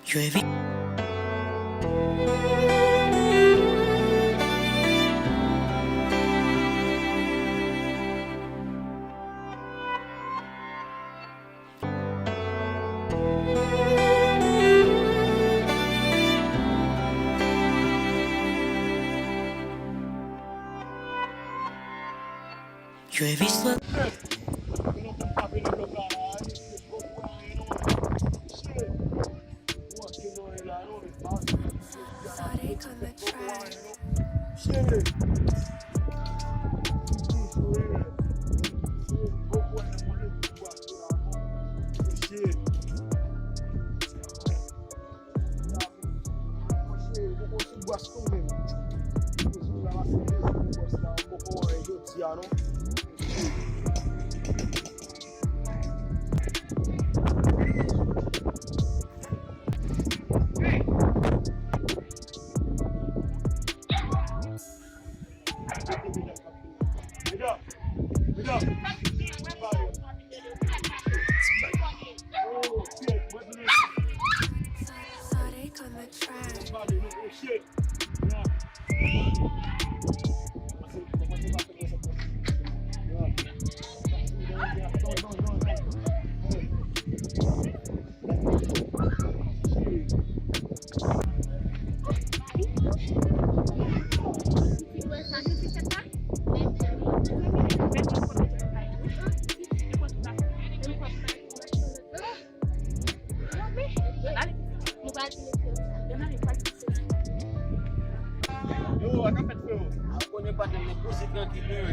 Yo he vi- Yo he visto Sonic on the track. Sonic on the track. Yo, akan petrol. Aku ni pada negosi dengan timur.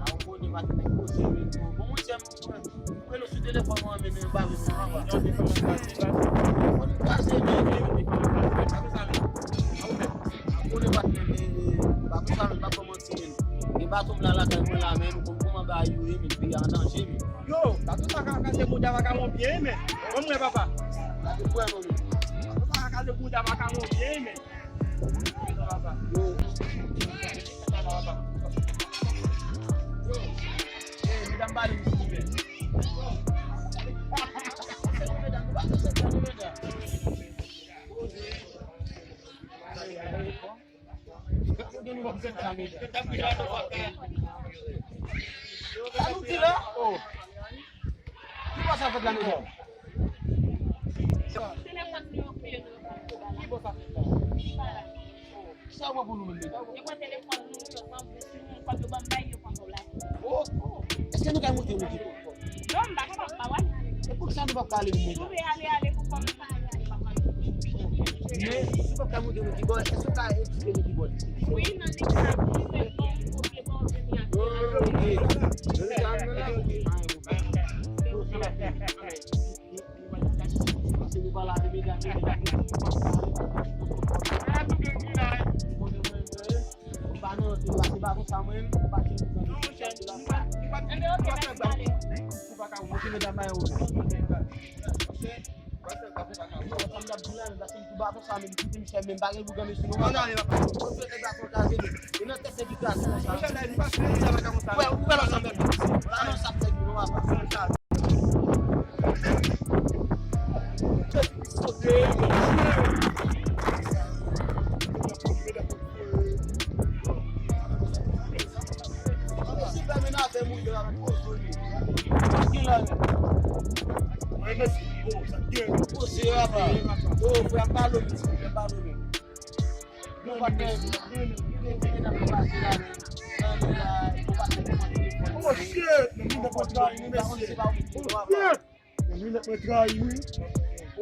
Aku ni pada negosi dengan. Bom macam pelo su telefone mo me ba me ba. Aku ni kasi ni. Aku ni pada ba ko sa ba ko mo tin. Ni ba tum la kan mo la me ko kuma ba yu mi bi en danger mi. Yo, ta tu sa ka se mo java ka mo bien me. Vamos le papa. Ta tu bueno mi. Ta ka se mo java ka mo bien me. Sama volume ni. Oh. Est-ce que nous avons monté au niveau? Et pour que ça ne va pas aller au niveau. Mais si vous avez monté au niveau, est-ce que vous avez expliqué le niveau?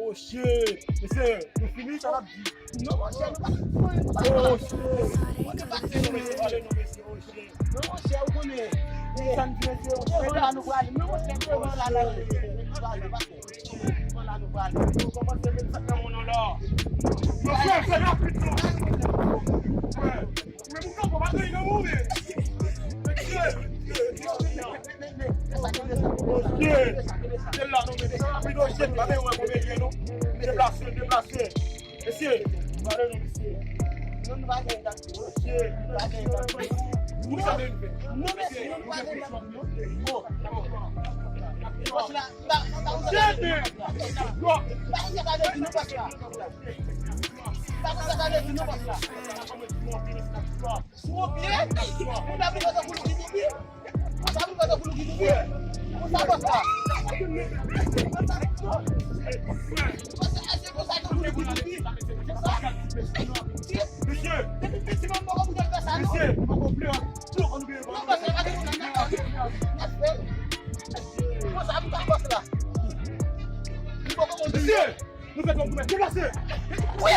Oh shit! Oh shit! Monsieur, c'est fini, ça va bien. Non, oh shit! Bos là, tak usah ada dulu bos lah. Tak usah ada dulu bos lah. Semua biar. Udah beri kata bulu gitu biar. Udah beri kata bulu gitu biar. Udah bos lah. Masa asyik bos ada bulu gitu biar. Monsieur, c'est mon moment où je passe à nous. Monsieur, on va plus. Non, parce que regardez, on a un bos là. Monsieur, nous faites mon premier. Dépassez. Oui.